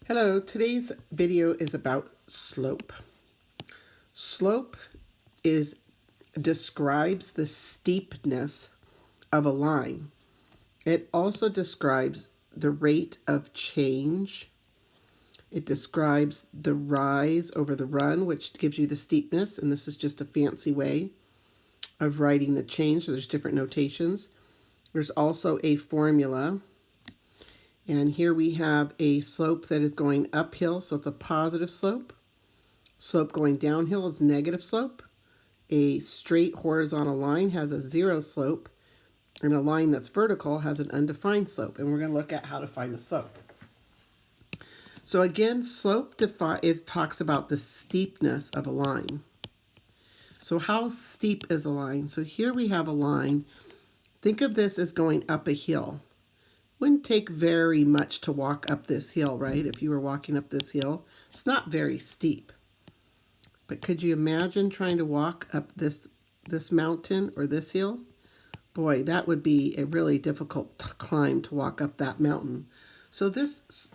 Hello, today's video is about slope. Slope describes the steepness of a line. It also describes the rate of change. It describes the rise over the run, which gives you the steepness, and this is just a fancy way of writing the change, so there's different notations. There's also a formula. And here we have a slope that is going uphill, so it's a positive slope. Slope going downhill is negative slope. A straight horizontal line has a zero slope, and a line that's vertical has an undefined slope. And we're going to look at how to find the slope. So again, slope talks about the steepness of a line. So how steep is a line? So here we have a line. Think of this as going up a hill. Wouldn't take very much to walk up this hill, right? If you were walking up this hill, it's not very steep. But could you imagine trying to walk up this mountain or this hill? Boy, that would be a really difficult climb to walk up that mountain. So this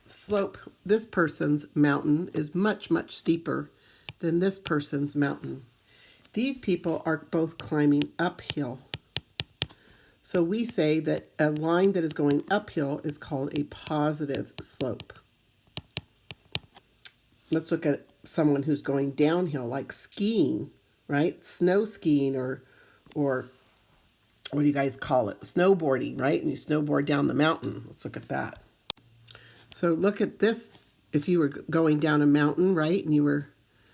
slope, this person's mountain is much, much steeper than this person's mountain. These people are both climbing uphill. So we say that a line that is going uphill is called a positive slope. Let's look at someone who's going downhill, like skiing, right? Snow skiing or what do you guys call it? Snowboarding, right? And you snowboard down the mountain. Let's look at that. So look at this. If you were going down a mountain, right, and you were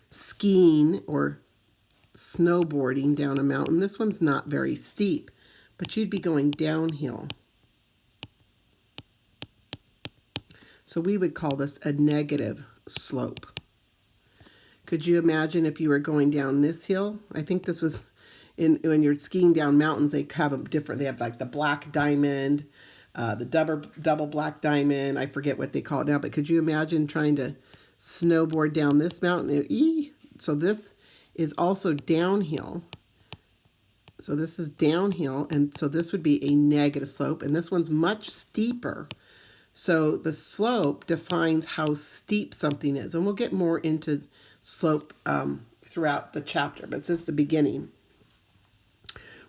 skiing or snowboarding down a mountain, this one's not very steep, but you'd be going downhill. So we would call this a negative slope. Could you imagine if you were going down this hill? I think this was when you're skiing down mountains, they have them different. They have like the black diamond, the double black diamond. I forget what they call it now, but could you imagine trying to snowboard down this mountain? So this is also downhill. So this is downhill, and so this would be a negative slope, and this one's much steeper. So the slope defines how steep something is, and we'll get more into slope throughout the chapter, but since the beginning.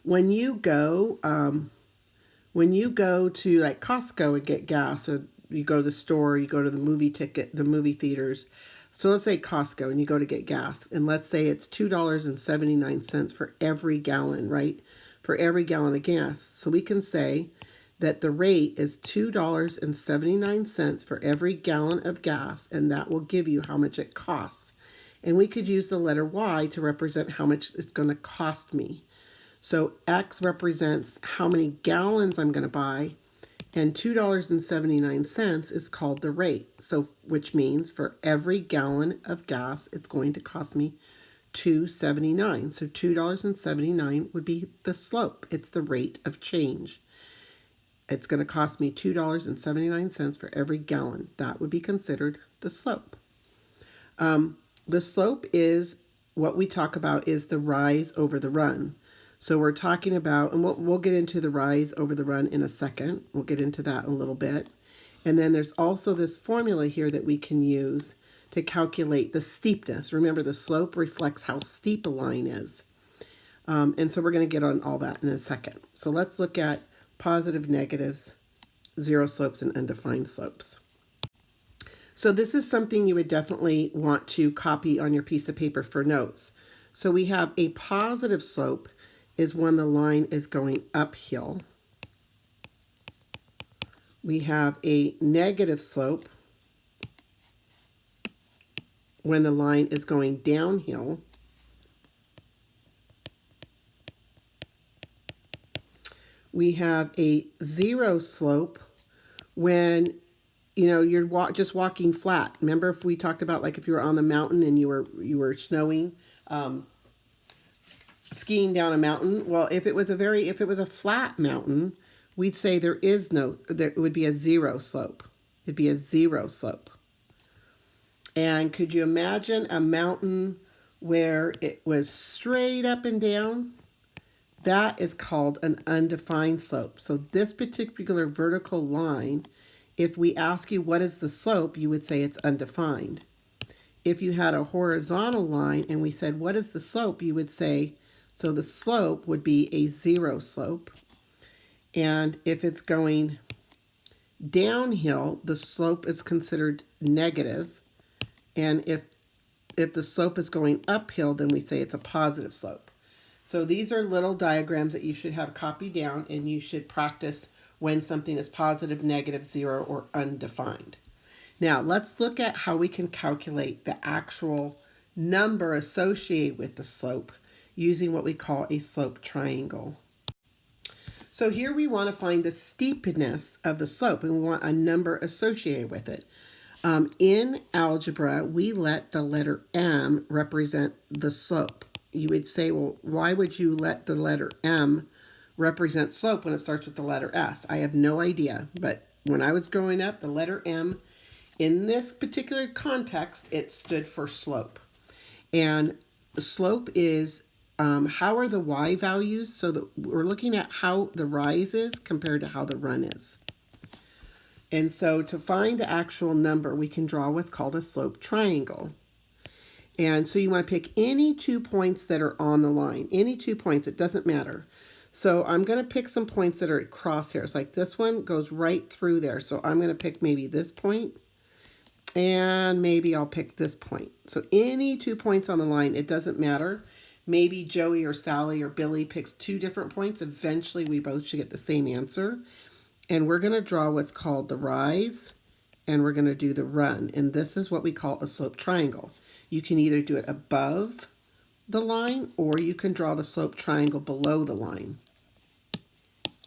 When you go to like Costco and get gas, or you go to the store, you go to the movie theaters. So let's say Costco, and you go to get gas, and let's say it's $2.79 for every gallon, right? For every gallon of gas. So we can say that the rate is $2.79 for every gallon of gas, and that will give you how much it costs. And we could use the letter Y to represent how much it's going to cost me. So X represents how many gallons I'm going to buy, and $2.79 is called the rate. So which means for every gallon of gas, it's going to cost me $2.79. So $2.79 would be the slope. It's the rate of change. It's going to cost me $2.79 for every gallon. That would be considered the slope. The slope is what we talk about is the rise over the run. So we're talking about, and we'll get into the rise over the run in a second. We'll get into that in a little bit. And then there's also this formula here that we can use to calculate the steepness. Remember, the slope reflects how steep a line is. And so we're going to get on all that in a second. So let's look at positive, negatives, zero slopes, and undefined slopes. So this is something you would definitely want to copy on your piece of paper for notes. So we have a positive slope is when the line is going uphill. We have a negative slope when the line is going downhill. We have a zero slope when you're just walking flat. Remember if we talked about like if you were on the mountain and you were snowing, skiing down a mountain. Well, if it was a flat mountain, we'd say there would be a zero slope. It'd be a zero slope. And could you imagine a mountain where it was straight up and down? That is called an undefined slope. So this particular vertical line If we ask you what is the slope, you would say it's undefined. If you had a horizontal line and we said, what is the slope? You would say, so the slope would be a zero slope. And if it's going downhill, the slope is considered negative. And if the slope is going uphill, then we say it's a positive slope. So these are little diagrams that you should have copied down, and you should practice when something is positive, negative, zero, or undefined. Now, let's look at how we can calculate the actual number associated with the slope using what we call a slope triangle. So here we want to find the steepness of the slope, and we want a number associated with it. In algebra, we let the letter m represent the slope. You would say, well, why would you let the letter m represent slope when it starts with the letter s? I have no idea, but when I was growing up, the letter m, in this particular context, it stood for slope. And slope is how are the y values? So that we're looking at how the rise is compared to how the run is. And so to find the actual number, we can draw what's called a slope triangle. And so you want to pick any 2 points that are on the line. Any 2 points, it doesn't matter. So I'm going to pick some points that are at crosshairs. Like this one goes right through there. So I'm going to pick maybe this point. And maybe I'll pick this point. So any 2 points on the line, it doesn't matter. Maybe Joey or Sally or Billy picks 2 different points. Eventually, we both should get the same answer. And we're going to draw what's called the rise, and we're going to do the run. And this is what we call a slope triangle. You can either do it above the line, or you can draw the slope triangle below the line.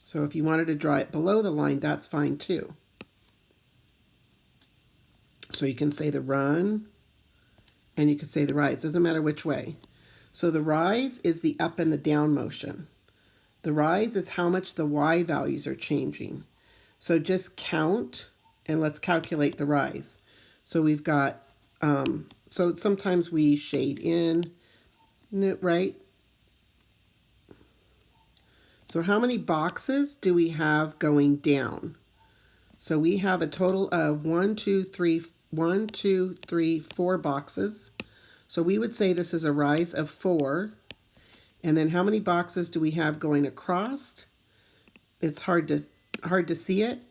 So if you wanted to draw it below the line, that's fine too. So you can say the run, and you can say the rise. Doesn't matter which way. So the rise is the up and the down motion. The rise is how much the y values are changing. So just count, and let's calculate the rise. So we've got, so sometimes we shade in, right? So how many boxes do we have going down? So we have a total of 4 boxes. So we would say this is a rise of 4. And then how many boxes do we have going across? It's hard to see it,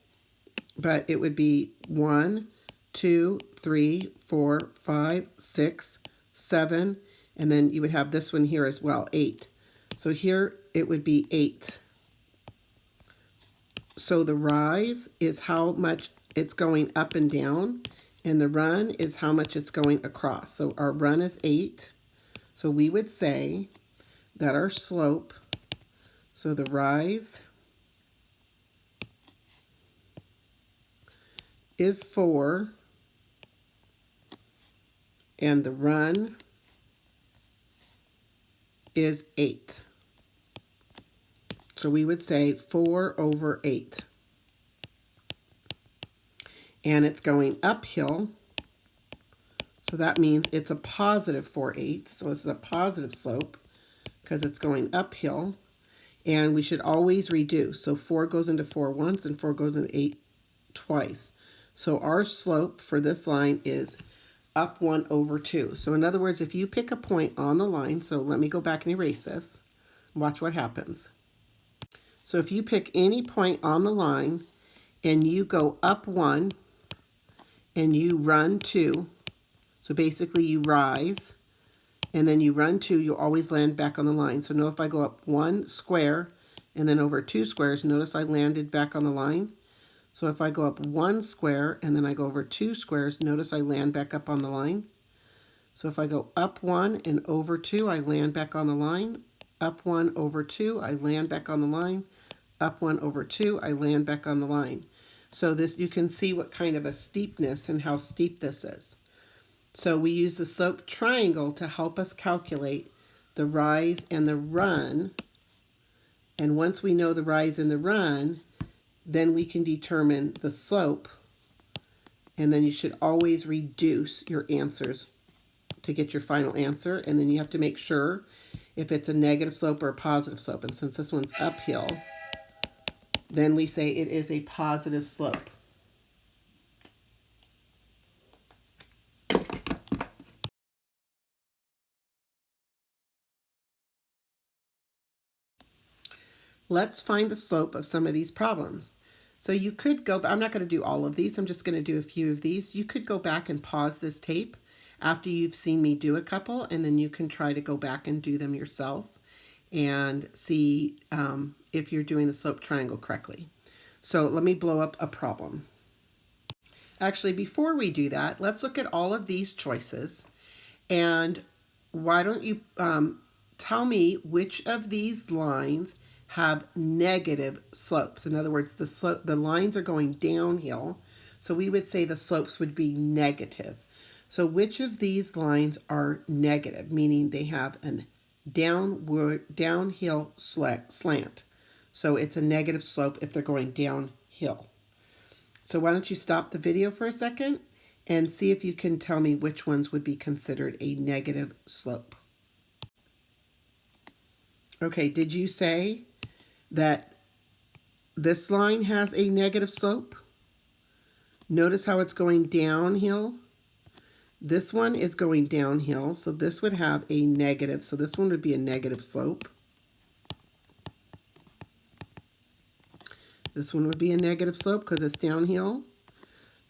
but it would be 1, 2, 3, 4, 5, 6, 7, and then you would have this one here as well, 8. So here it would be 8. So the rise is how much it's going up and down, and the run is how much it's going across. So our run is 8. So we would say that our slope, so the rise is 4, and the run is 8. So we would say 4 over 8. And it's going uphill, so that means it's a positive 4/8. So it's a positive slope because it's going uphill. And we should always reduce. So 4 goes into 4 once, and 4 goes into 8 twice. So our slope for this line is up 1 over 2. So in other words, if you pick a point on the line, so let me go back and erase this. Watch what happens. So if you pick any point on the line and you go up 1 and you run 2, so basically you rise and then you run 2, you always land back on the line. So now if I go up 1 square and then over 2 squares, notice I landed back on the line. So if I go up 1 square and then I go over 2 squares, notice I land back up on the line. So if I go up 1 and over 2, I land back on the line. Up 1 over 2, I land back on the line. Up 1 over 2, I land back on the line. So this, you can see what kind of a steepness and how steep this is. So we use the slope triangle to help us calculate the rise and the run. And once we know the rise and the run, then we can determine the slope. And then you should always reduce your answers to get your final answer. And then you have to make sure if it's a negative slope or a positive slope. And since this one's uphill, then we say it is a positive slope. Let's find the slope of some of these problems. So you could go, I'm not going to do all of these, I'm just going to do a few of these. You could go back and pause this tape after you've seen me do a couple, and then you can try to go back and do them yourself and see if you're doing the slope triangle correctly. So let me blow up a problem. Actually, before we do that, let's look at all of these choices. And why don't you tell me which of these lines have negative slopes? In other words, the lines are going downhill, so we would say the slopes would be negative. So which of these lines are negative, meaning they have an downhill slant? So it's a negative slope if they're going downhill. So why don't you stop the video for a second and see if you can tell me which ones would be considered a negative slope. Okay, did you say that this line has a negative slope? Notice how it's going downhill. This one is going downhill, so this would have a negative. So this one would be a negative slope. This one would be a negative slope because it's downhill.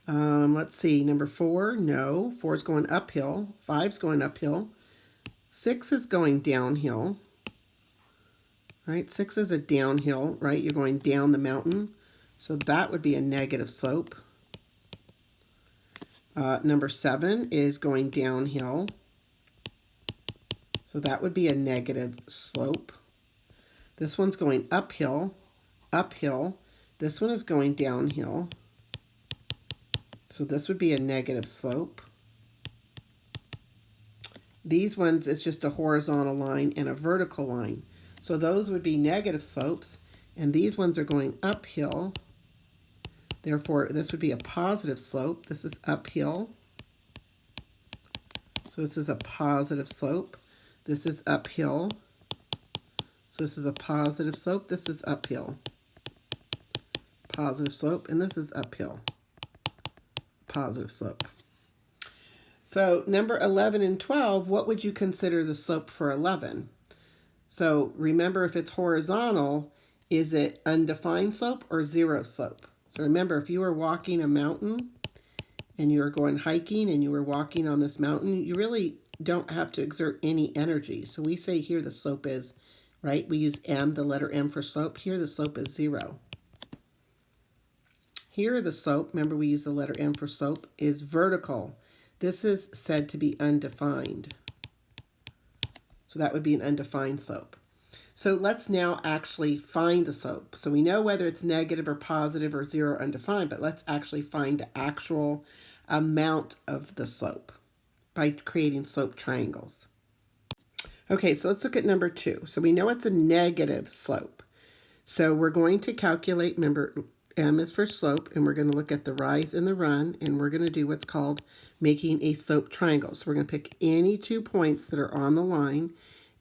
Let's see, number 4, no. 4 is going uphill. 5 is going uphill. 6 is going downhill. Right, 6 is a downhill, right? You're going down the mountain. So that would be a negative slope. Number 7 is going downhill. So that would be a negative slope. This one's going uphill, uphill. This one is going downhill. So this would be a negative slope. These ones is just a horizontal line and a vertical line. So those would be negative slopes. And these ones are going uphill. Therefore, this would be a positive slope. This is uphill. So this is a positive slope. This is uphill. So this is a positive slope. This is uphill. Positive slope. And this is uphill. Positive slope. So number 11 and 12, what would you consider the slope for 11? So remember, if it's horizontal, is it undefined slope or zero slope? So remember, if you were walking a mountain and you were going hiking and you were walking on this mountain, you really don't have to exert any energy. So we say here the slope is, right? We use M, the letter M for slope. Here the slope is 0. Here the slope, remember we use the letter M for slope, is vertical. This is said to be undefined. So that would be an undefined slope. So let's now actually find the slope. So we know whether it's negative or positive or 0 or undefined, but let's actually find the actual amount of the slope by creating slope triangles. Okay, so let's look at number 2. So we know it's a negative slope. So we're going to calculate, remember, M is for slope, and we're going to look at the rise and the run, and we're going to do what's called making a slope triangle. So we're going to pick any 2 points that are on the line,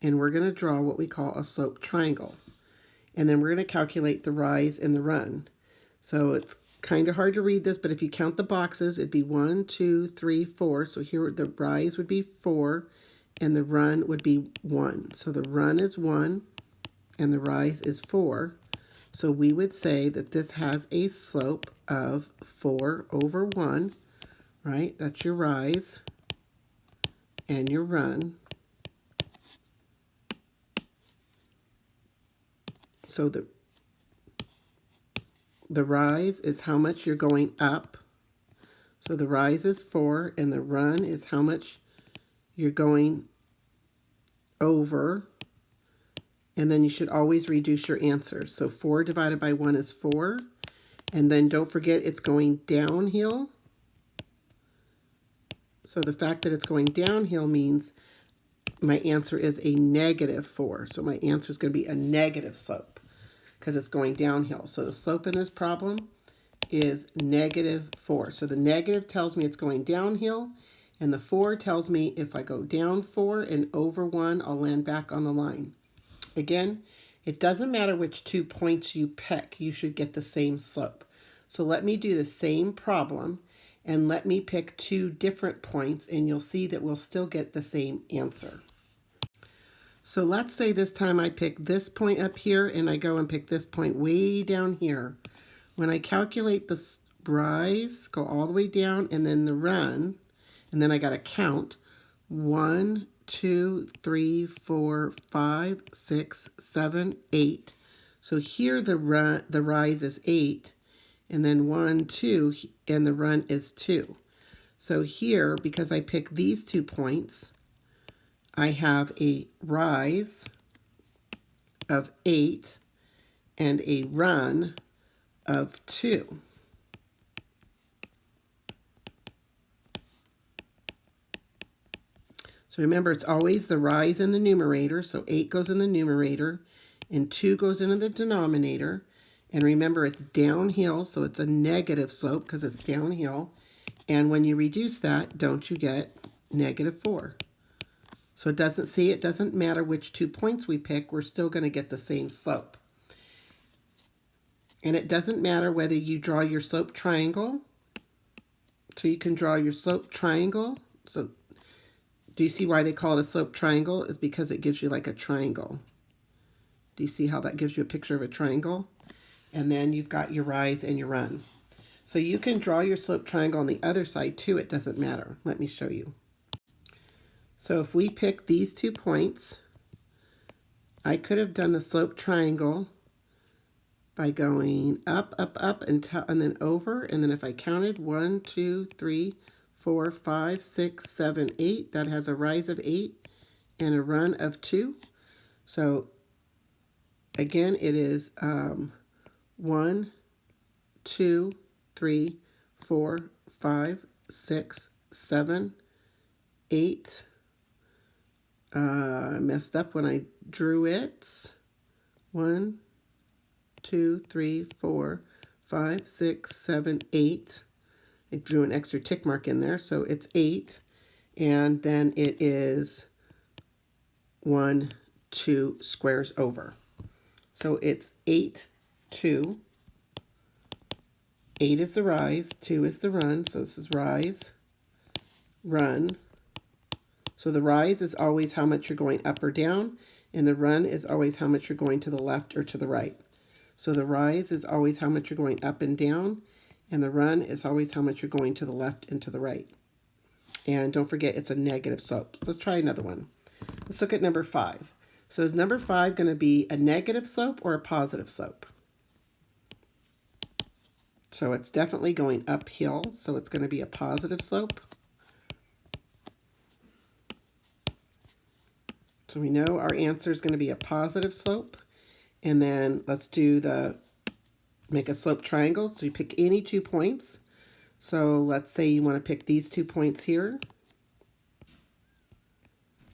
and we're going to draw what we call a slope triangle. And then we're going to calculate the rise and the run. So it's kind of hard to read this, but if you count the boxes, it'd be 1, 2, 3, 4. So here the rise would be 4, and the run would be 1. So the run is 1, and the rise is 4. So we would say that this has a slope of 4 over 1, right? That's your rise and your run. So the rise is how much you're going up. So the rise is 4, and the run is how much you're going over. And then you should always reduce your answer. So 4 divided by 1 is 4. And then don't forget it's going downhill. So the fact that it's going downhill means my answer is a negative 4. So my answer is going to be a negative slope because it's going downhill. So the slope in this problem is negative 4. So the negative tells me it's going downhill, and the 4 tells me if I go down 4 and over 1, I'll land back on the line. Again, it doesn't matter which 2 points you pick, you should get the same slope. So let me do the same problem, and let me pick 2 different points, and you'll see that we'll still get the same answer. So let's say this time I pick this point up here and I go and pick this point way down here. When I calculate the rise, go all the way down, and then the run, and then I got to count 1, 2, 3, 4, 5, 6, 7, 8. So here the rise is 8, and then 1, 2, and the run is 2. So here, because I picked these 2 points, I have a rise of 8 and a run of 2. So remember, it's always the rise in the numerator. So 8 goes in the numerator and 2 goes into the denominator. And remember, it's downhill, so it's a negative slope because it's downhill. And when you reduce that, don't you get -4? So it doesn't matter which 2 points we pick, we're still going to get the same slope. And it doesn't matter whether you draw your slope triangle. So you can draw your slope triangle. So do you see why they call it a slope triangle? Is because it gives you like a triangle. Do you see how that gives you a picture of a triangle? And then you've got your rise and your run. So you can draw your slope triangle on the other side too. It doesn't matter. Let me show you. So if we pick these 2 points, I could have done the slope triangle by going up, up, up, and then over. And then if I counted 1, 2, 3, 4, 5, 6, 7, 8, that has a rise of 8 and a run of 2. So again, it is 1, 2, 3, 4, 5, 6, 7, 8. I messed up when I drew it. 1, 2, 3, 4, 5, 6, 7, 8. I drew an extra tick mark in there, so it's 8. And then it is 1, 2 squares over. So it's 8, 2. 8 is the rise, 2 is the run. So this is rise, run. So the rise is always how much you're going up or down, and the run is always how much you're going to the left or to the right. So the rise is always how much you're going up and down, and the run is always how much you're going to the left and to the right. And don't forget, it's a negative slope. Let's try another one. Let's look at number 5. So is number 5 going to be a negative slope or a positive slope? So it's definitely going uphill, so it's going to be a positive slope. So we know our answer is going to be a positive slope. And then let's do make a slope triangle. So you pick any 2 points. So let's say you want to pick these 2 points here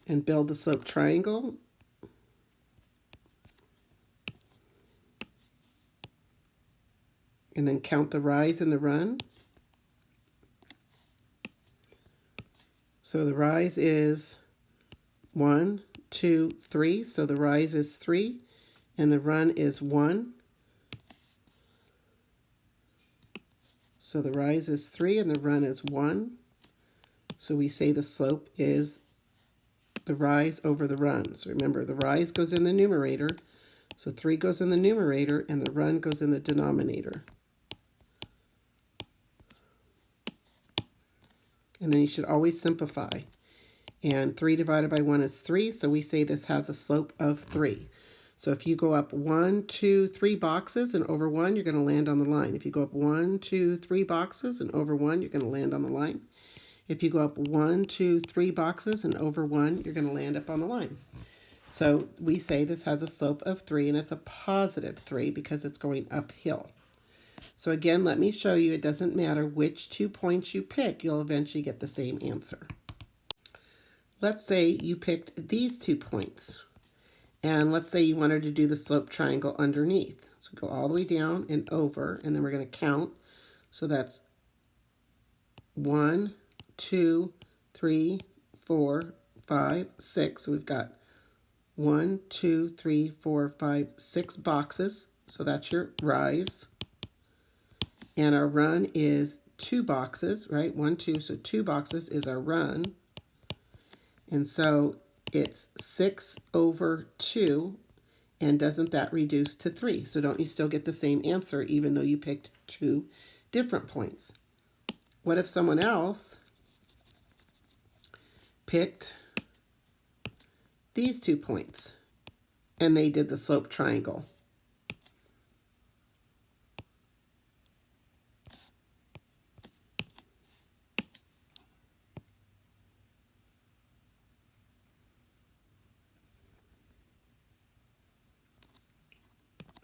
and build the slope triangle. And then count the rise and the run. So the rise is 1, 2, 3. So the rise is 3 and the run is 1. So the rise is 3 and the run is 1. So we say the slope is the rise over the run. So remember, the rise goes in the numerator. So 3 goes in the numerator and the run goes in the denominator. And then you should always simplify. And 3 divided by 1 is 3. So we say this has a slope of 3. So if you go up 1, 2, 3 boxes and over 1, you're going to land on the line. If you go up 1, 2, 3 boxes and over 1, you're going to land on the line. If you go up 1, 2, 3 boxes and over 1, you're going to land up on the line. So we say this has a slope of 3, and it's a positive 3 because it's going uphill. So again, let me show you, it doesn't matter which 2 points you pick, you'll eventually get the same answer. Let's say you picked these 2 points. And let's say you wanted to do the slope triangle underneath. So go all the way down and over, and then we're going to count. So that's 1, 2, 3, 4, 5, 6. So we've got 1, 2, 3, 4, 5, 6 boxes. So that's your rise. And our run is 2 boxes, right? 1, 2, so 2 boxes is our run. And so it's 6 over 2, and doesn't that reduce to 3? So don't you still get the same answer even though you picked 2 different points? What if someone else picked these 2 points and they did the slope triangle?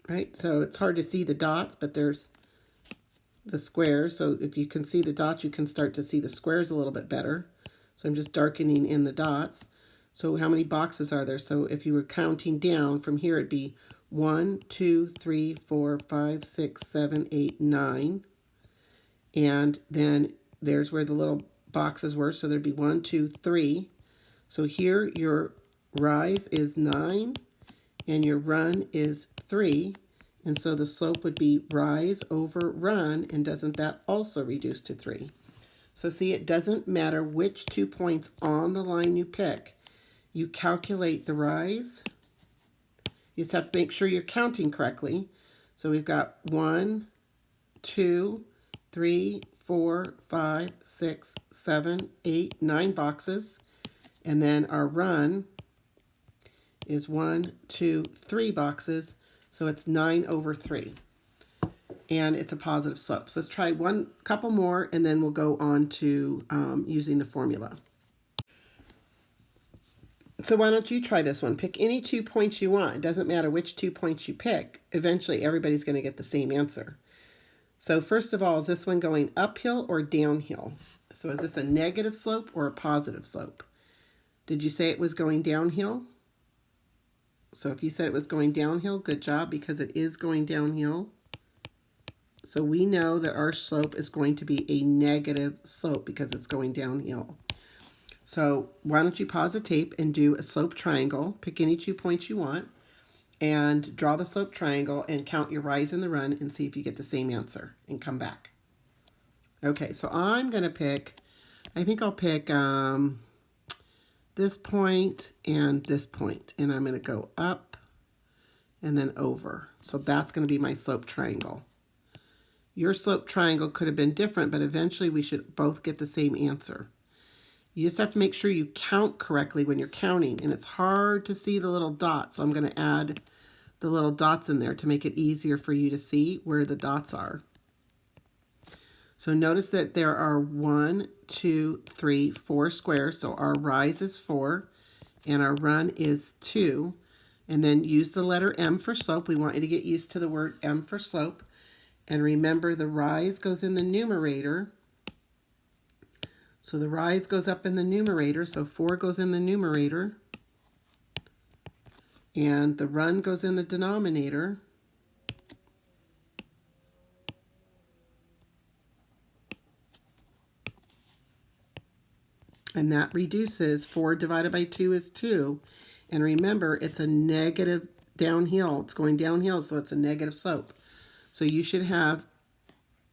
Right, so it's hard to see the dots, but there's the squares. So if you can see the dots, you can start to see the squares a little bit better. So I'm just darkening in the dots. So how many boxes are there? So if you were counting down from here, it'd be 1, 2, 3, 4, 5, 6, 7, 8, 9. And then there's where the little boxes were. So there'd be 1, 2, 3. So here your rise is 9 and your run is 3. And so the slope would be rise over run, and doesn't that also reduce to 3? So see, it doesn't matter which 2 points on the line you pick. You calculate the rise. You just have to make sure you're counting correctly. So we've got 1, 2, 3, 4, 5, 6, 7, 8, 9 boxes. And then our run is 1, 2, 3 boxes, so it's 9 over 3. And it's a positive slope. So let's try one couple more, and then we'll go on to using the formula. So why don't you try this one? Pick any 2 points you want. It doesn't matter which 2 points you pick. Eventually, everybody's going to get the same answer. So first of all, is this one going uphill or downhill? So is this a negative slope or a positive slope? Did you say it was going downhill? So if you said it was going downhill, good job, because it is going downhill. So we know that our slope is going to be a negative slope because it's going downhill. So why don't you pause the tape and do a slope triangle. Pick any 2 points you want and draw the slope triangle and count your rise and the run and see if you get the same answer and come back. Okay, so I'm going to pick, I think I'll pick this point and this point, and I'm going to go up and then over. So that's going to be my slope triangle. Your slope triangle could have been different, but eventually we should both get the same answer. You just have to make sure you count correctly when you're counting, and it's hard to see the little dots, so I'm going to add the little dots in there to make it easier for you to see where the dots are. So notice that there are 1, 2, 3, 4 squares, so our rise is 4, and our run is 2. And then use the letter M for slope. We want you to get used to the word M for slope. And remember, the rise goes in the numerator. So the rise goes up in the numerator, so 4 goes in the numerator. And the run goes in the denominator. And that reduces. 4 divided by 2 is 2. And remember, it's a negative downhill. It's going downhill, so it's a negative slope. So you should have,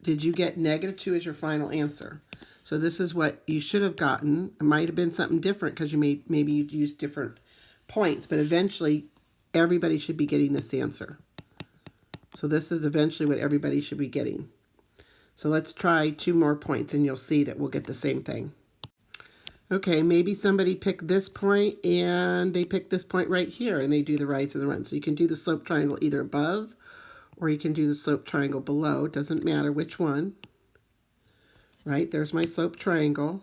did you get negative 2 as your final answer? So this is what you should have gotten. It might have been something different because maybe you used different points, but eventually everybody should be getting this answer. So this is eventually what everybody should be getting. So let's try 2 more points and you'll see that we'll get the same thing. Okay, maybe somebody picked this point and they picked this point right here and they do the rise and the run. So you can do the slope triangle either above or you can do the slope triangle below. It doesn't matter which one. Right, there's my slope triangle.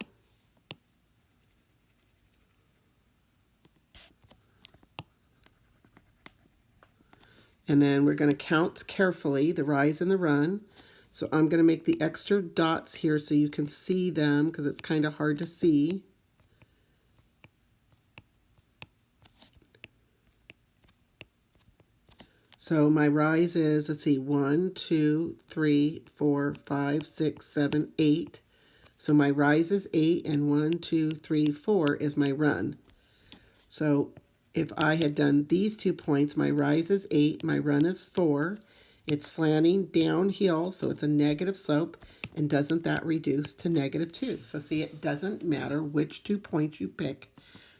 And then we're going to count carefully the rise and the run. So I'm going to make the extra dots here so you can see them because it's kind of hard to see. So my rise is, let's see, 1, 2, 3, 4, 5, 6, 7, 8. So my rise is 8, and 1, 2, 3, 4 is my run. So if I had done these 2 points, my rise is 8, my run is 4. It's slanting downhill, so it's a negative slope. And doesn't that reduce to negative 2? So see, it doesn't matter which 2 points you pick.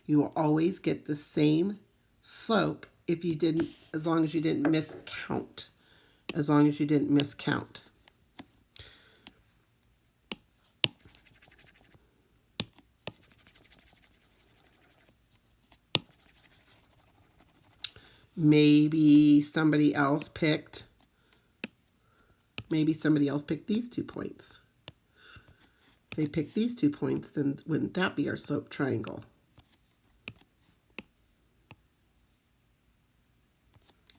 You will always get the same slope if you didn't, as long as you didn't miscount. As long as you didn't miscount. Maybe somebody else picked these 2 points. If they picked these 2 points, then wouldn't that be our slope triangle?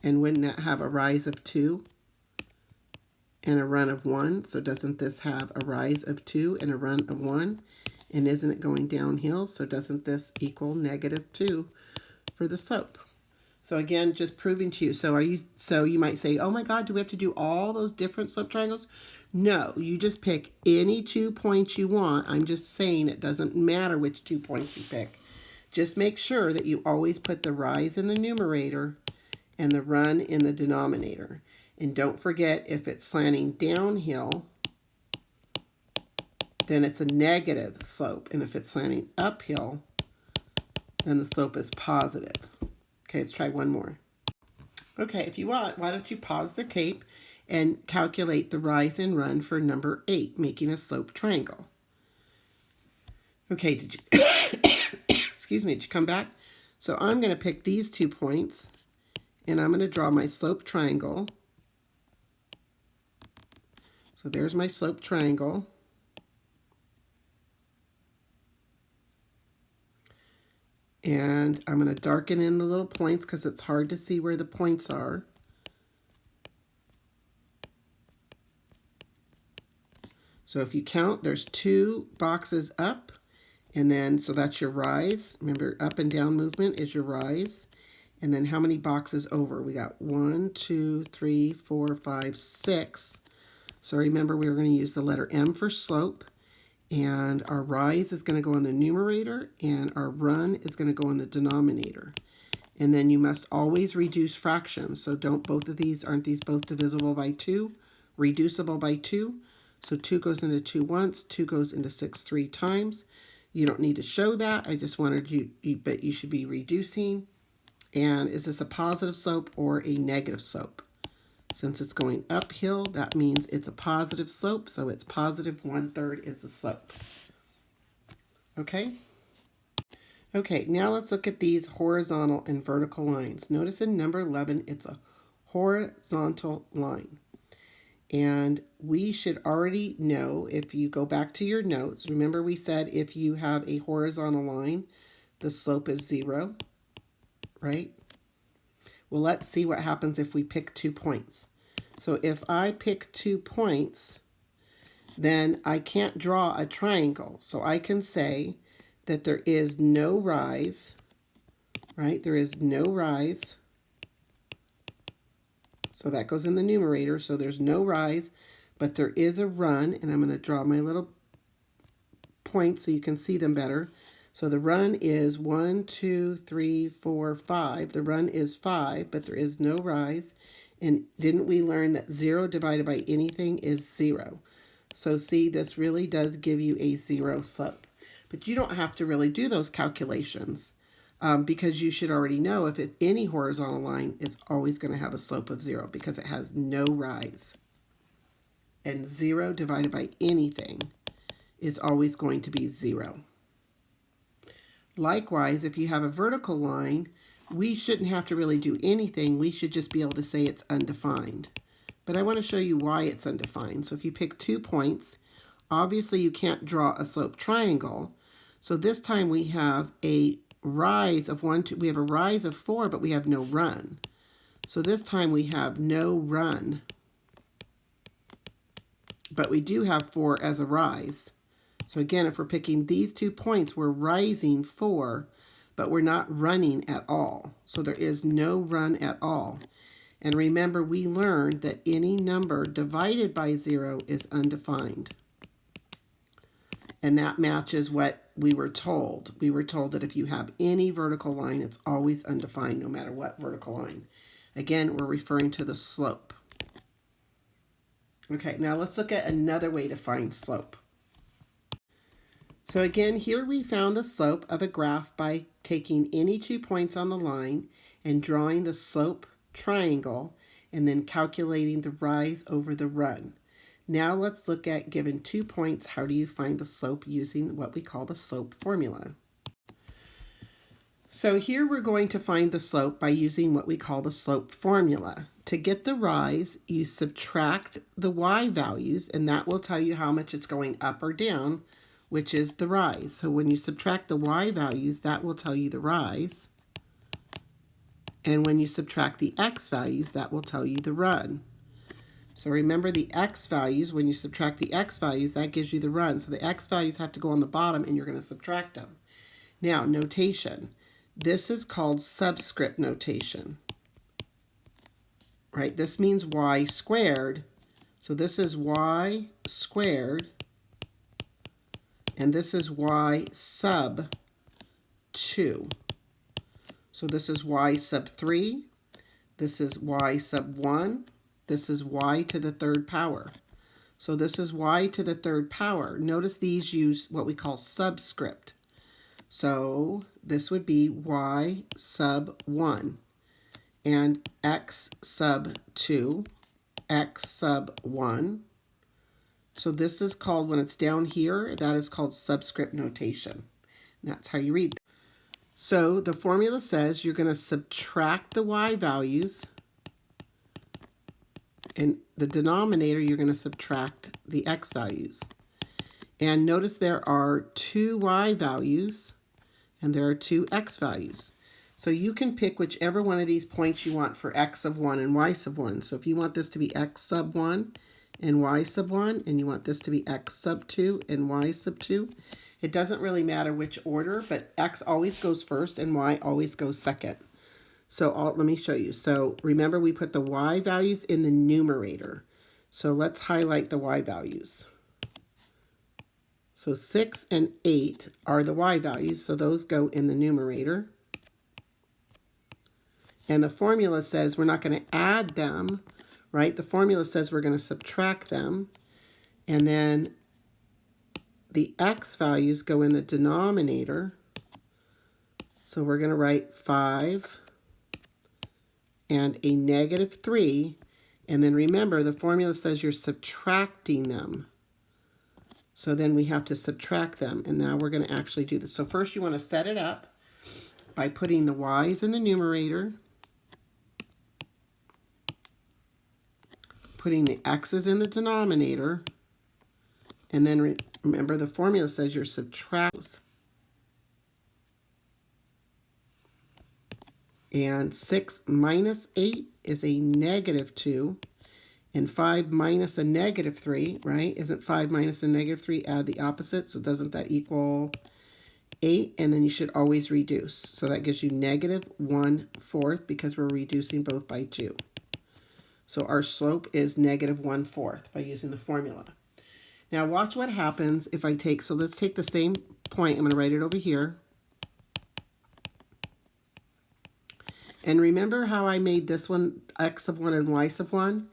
And wouldn't that have a rise of 2 and a run of 1? So doesn't this have a rise of 2 and a run of 1? And isn't it going downhill? So doesn't this equal -2 for the slope? So again, just proving to you. So you might say, oh my God, do we have to do all those different slope triangles? No, you just pick any 2 points you want. I'm just saying it doesn't matter which 2 points you pick. Just make sure that you always put the rise in the numerator and the run in the denominator. And don't forget, if it's slanting downhill, then it's a negative slope. And if it's slanting uphill, then the slope is positive. Okay, let's try one more. Okay, if you want, why don't you pause the tape and calculate the rise and run for number 8, making a slope triangle. Okay, did you, excuse me, did you come back? So I'm going to pick these 2 points, and I'm going to draw my slope triangle. So there's my slope triangle. And I'm going to darken in the little points because it's hard to see where the points are. So if you count, there's 2 boxes up, and then, so that's your rise. Remember, up and down movement is your rise. And then how many boxes over? We got 1, 2, 3, 4, 5, 6. So remember, we were going to use the letter M for slope. And our rise is going to go in the numerator, and our run is going to go in the denominator. And then you must always reduce fractions. So both of these, aren't these both divisible by 2? Reducible by 2. So 2 goes into 2 once, 2 goes into 6 3 times. You don't need to show that. I just wanted but you should be reducing. And is this a positive slope or a negative slope? Since it's going uphill, that means it's a positive slope, so it's positive 1/3 is the slope. Okay? Okay, now let's look at these horizontal and vertical lines. Notice in number 11, it's a horizontal line. And we should already know, if you go back to your notes, remember we said if you have a horizontal line, the slope is 0, right? Well, let's see what happens if we pick 2 points. So if I pick 2 points, then I can't draw a triangle. So I can say that there is no rise, right? There is no rise. So that goes in the numerator. So there's no rise, but there is a run. And I'm going to draw my little points so you can see them better. So the run is 1, 2, 3, 4, 5. The run is 5, but there is no rise. And didn't we learn that 0 divided by anything is 0? So see, this really does give you a 0 slope. But you don't have to really do those calculations because you should already know if it's any horizontal line, it's always going to have a slope of 0 because it has no rise. And 0 divided by anything is always going to be 0. Likewise, if you have a vertical line, we shouldn't have to really do anything. We should just be able to say it's undefined. But I want to show you why it's undefined. So if you pick 2 points, obviously you can't draw a slope triangle. So this time we have a rise of 1, 2, we have a rise of 4, but we have no run. So this time we have no run. But we do have 4 as a rise. So again, if we're picking these 2 points, we're rising 4, but we're not running at all. So there is no run at all. And remember, we learned that any number divided by 0 is undefined. And that matches what we were told. We were told that if you have any vertical line, it's always undefined, no matter what vertical line. Again, we're referring to the slope. Okay, now let's look at another way to find slope. So again, here we found the slope of a graph by taking any 2 points on the line and drawing the slope triangle and then calculating the rise over the run. Now let's look at, given 2 points, how do you find the slope using what we call the slope formula? So here we're going to find the slope by using what we call the slope formula. To get the rise, you subtract the y values, and that will tell you how much it's going up or down, which is the rise. So when you subtract the y values, that will tell you the rise. And when you subtract the x values, that will tell you the run. So remember the x values, when you subtract the x values, that gives you the run. So the x values have to go on the bottom and you're going to subtract them. Now, notation. This is called subscript notation, right? This means y squared. So this is y squared, and this is y sub 2. So this is y sub 3, this is y sub 1, this is y to the third power. So this is y to the third power. Notice these use what we call subscript. So this would be y sub 1 and x sub 2, x sub 1. So this is called, when it's down here, that is called subscript notation. And that's how you read. So the formula says you're going to subtract the y values, and the denominator you're going to subtract the x values. And notice there are 2 y values and there are 2 x values. So you can pick whichever one of these points you want for x sub 1 and y sub 1. So if you want this to be x sub 1 and y sub 1, and you want this to be x sub 2 and y sub 2, it doesn't really matter which order, but x always goes first and y always goes second. So let me show you. So remember, we put the y values in the numerator. So let's highlight the y values. So 6 and 8 are the y values, so those go in the numerator. And the formula says we're not going to add them, right? The formula says we're going to subtract them. And then the x values go in the denominator. So we're going to write 5 and a negative 3. And then remember, the formula says you're subtracting them. So then we have to subtract them, and now we're going to actually do this. So first you want to set it up by putting the y's in the numerator, putting the x's in the denominator, and then remember the formula says you're subtracting. And 6 minus 8 is a negative 2. And 5 minus a negative 3, right? Isn't 5 minus a negative 3 add the opposite? So doesn't that equal 8? And then you should always reduce. So that gives you negative 1/4 because we're reducing both by 2. So our slope is negative 1/4 by using the formula. Now watch what happens if I take, so let's take the same point. I'm going to write it over here. And remember how I made this one x sub 1 and y sub 1?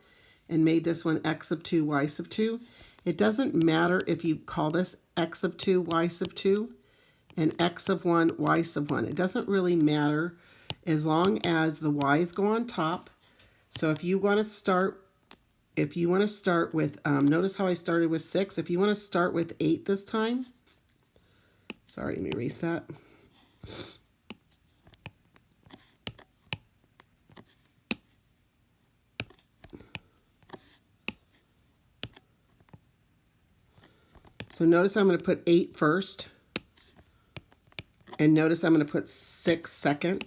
And made this one x sub 2, y sub 2. It doesn't matter if you call this x sub 2, y sub 2, and x sub 1, y sub 1. It doesn't really matter as long as the y's go on top. So if you want to start with, notice how I started with 6. If you want to start with 8 this time, sorry, let me erase that. So notice I'm going to put 8 first. And notice I'm going to put 6 second.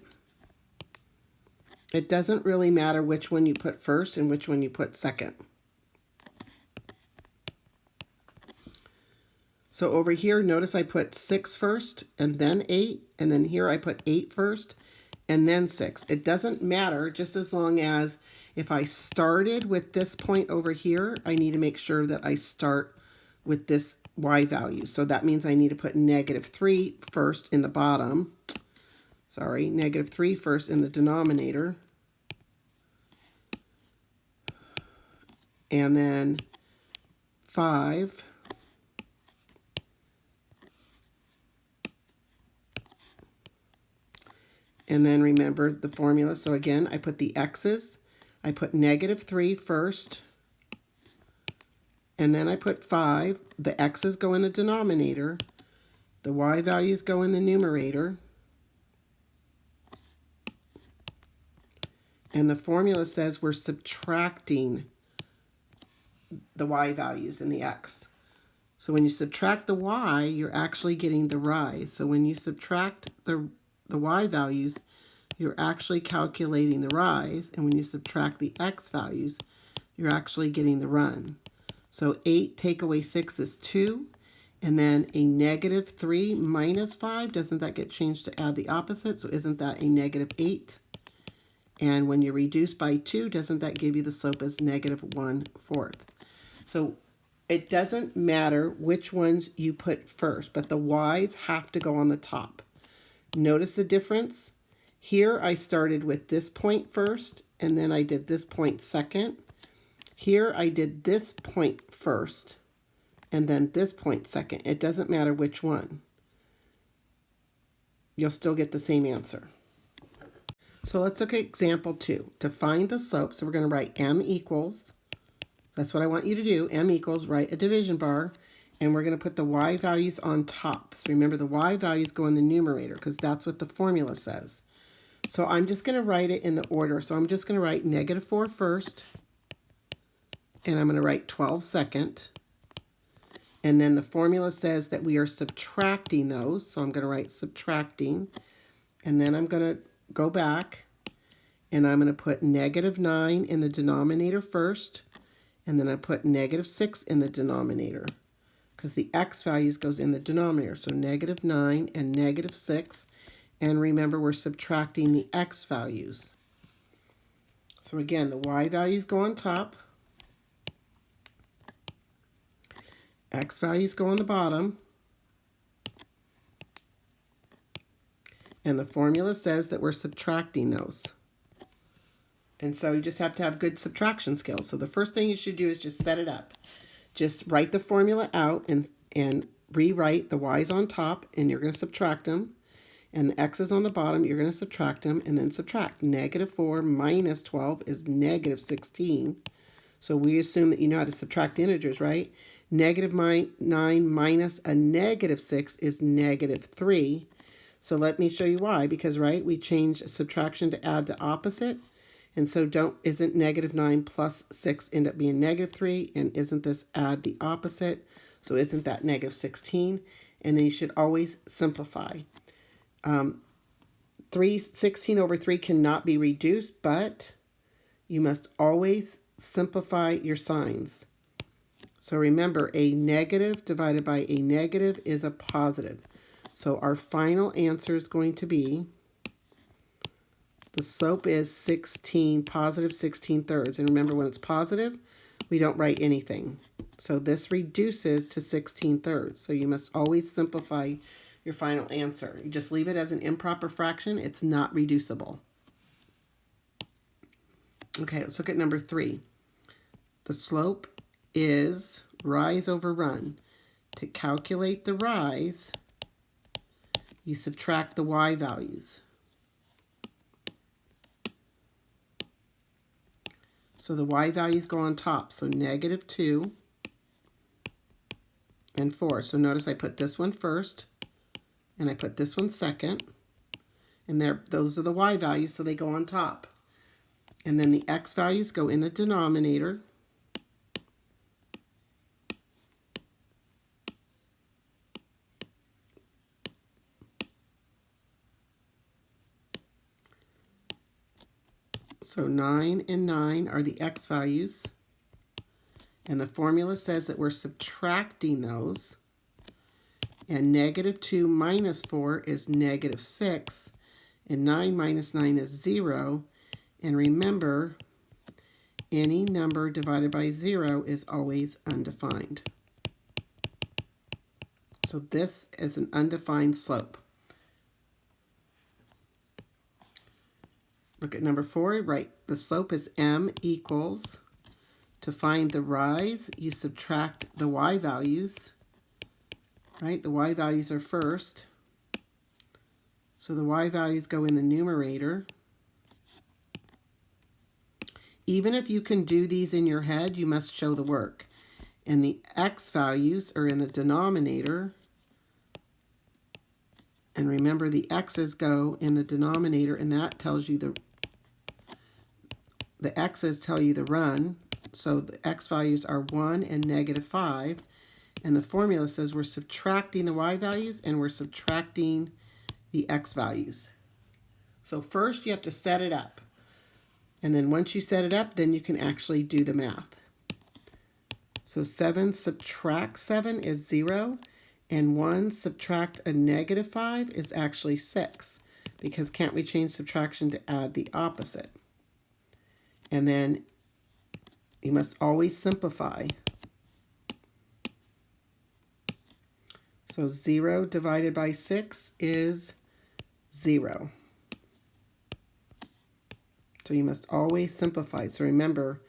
It doesn't really matter which one you put first and which one you put second. So over here, notice I put 6 first and then 8. And then here I put 8 first and then 6. It doesn't matter, just as long as if I started with this point over here, I need to make sure that I start with this y value. So that means I need to put negative 3 first in the bottom. Sorry, negative 3 first in the denominator. And then 5 And then remember the formula. So again, I put the x's. I put -3 first. And then I put 5. The x's go in the denominator. The y values go in the numerator. And the formula says we're subtracting the y values in the x. So when you subtract the y, you're actually getting the rise. So when you subtract the y values, you're actually calculating the rise. And when you subtract the x values, you're actually getting the run. So 8 take away 6 is 2. And then a -3 minus 5, doesn't that get changed to add the opposite? So isn't that a -8? And when you reduce by 2, doesn't that give you the slope as -1/4? So it doesn't matter which ones you put first, but the y's have to go on the top. Notice the difference? Here I started with this point first, and then I did this point second. Here I did this point first, and then this point second. It doesn't matter which one. You'll still get the same answer. So let's look at example 2. To find the slope, so we're going to write m equals, that's what I want you to do, m equals, write a division bar, and we're going to put the y values on top. So remember the y values go in the numerator because that's what the formula says. So I'm just going to write it in the order. So I'm just going to write -4 first, and I'm going to write 12 second. And then the formula says that we are subtracting those. So I'm going to write subtracting. And then I'm going to go back, and I'm going to put -9 in the denominator first. And then I put -6 in the denominator because the x values goes in the denominator. So -9 and -6. And remember, we're subtracting the x values. So again, the y values go on top. X values go on the bottom. And the formula says that we're subtracting those. And so you just have to have good subtraction skills. So the first thing you should do is just set it up. Just write the formula out and rewrite the y's on top, and you're going to subtract them. And the x's on the bottom, you're going to subtract them, and then subtract. -4 minus 12 is -16. So we assume that you know how to subtract integers, right? -9 minus a -6 is -3. So let me show you why. Because, right, we change subtraction to add the opposite. And so isn't -9 plus 6 end up being -3? And isn't this add the opposite? So isn't that -16? And then you should always simplify. 16 over 3 cannot be reduced, but you must always simplify your signs. So remember, a negative divided by a negative is a positive. So our final answer is going to be, the slope is positive 16 thirds. And remember, when it's positive, we don't write anything. So this reduces to 16 thirds. So you must always simplify your final answer. You just leave it as an improper fraction. It's not reducible. Okay, let's look at number 3. The slope is rise over run. To calculate the rise, you subtract the y values. So the y values go on top. So -2 and 4. So notice I put this one first, and I put this one second. And those are the y values, so they go on top. And then the x values go in the denominator. So 9 and 9 are the x values. And the formula says that we're subtracting those. And -2 minus 4 is -6. And 9 minus 9 is 0. And remember, any number divided by 0 is always undefined. So this is an undefined slope. Look at number 4, right? The slope is m equals, to find the rise, you subtract the y values, right? The y values are first. So the y values go in the numerator. Even if you can do these in your head, you must show the work. And the x values are in the denominator. And remember, the x's go in the denominator, and that tells you the x's tell you the run. So the x values are 1 and -5. And the formula says we're subtracting the y values and we're subtracting the x values. So first you have to set it up. And then once you set it up, then you can actually do the math. So 7 subtract 7 is 0. And 1 subtract a -5 is actually 6. Because can't we change subtraction to add the opposite? And then you must always simplify. So 0 divided by 6 is 0. So you must always simplify. So remember,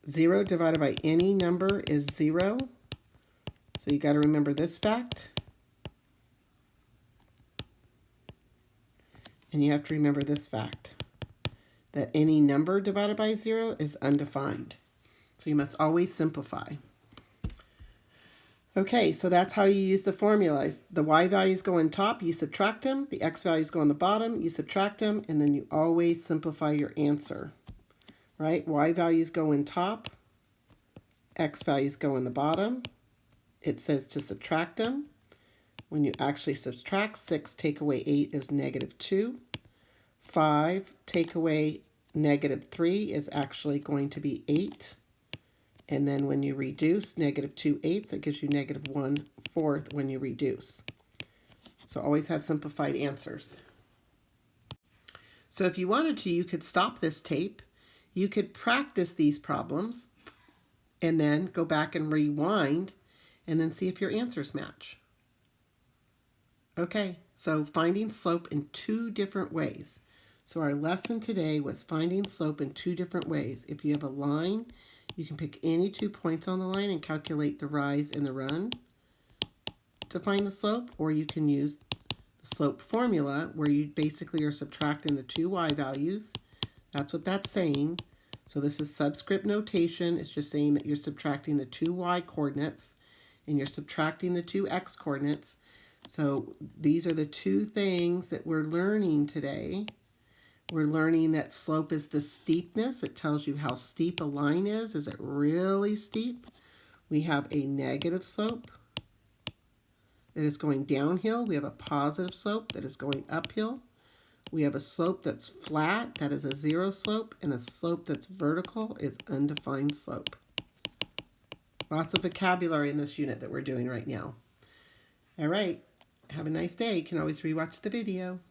0 divided by any number is 0. So you got to remember this fact. And you have to remember this fact, that any number divided by 0 is undefined. So you must always simplify. Okay, so that's how you use the formula. The y values go on top, you subtract them. The x values go on the bottom, you subtract them, and then you always simplify your answer. Right? Y values go in top, x values go in the bottom. It says to subtract them. When you actually subtract, 6 take away 8 is -2. 5 take away -3 is actually going to be 8. And then when you reduce, -2/8, it gives you -1/4 when you reduce. So always have simplified answers. So if you wanted to, you could stop this tape. You could practice these problems and then go back and rewind and then see if your answers match. Okay, so finding slope in 2 different ways. So our lesson today was finding slope in 2 different ways. If you have a line, you can pick any 2 points on the line and calculate the rise and the run to find the slope, or you can use the slope formula where you basically are subtracting the 2 y values. That's what that's saying. So this is subscript notation. It's just saying that you're subtracting the 2 y coordinates and you're subtracting the 2 x coordinates. So these are the 2 things that we're learning today. We're learning that slope is the steepness. It tells you how steep a line is. Is it really steep? We have a negative slope that is going downhill. We have a positive slope that is going uphill. We have a slope that's flat, that is a 0 slope, and a slope that's vertical is undefined slope. Lots of vocabulary in this unit that we're doing right now. All right, have a nice day. You can always rewatch the video.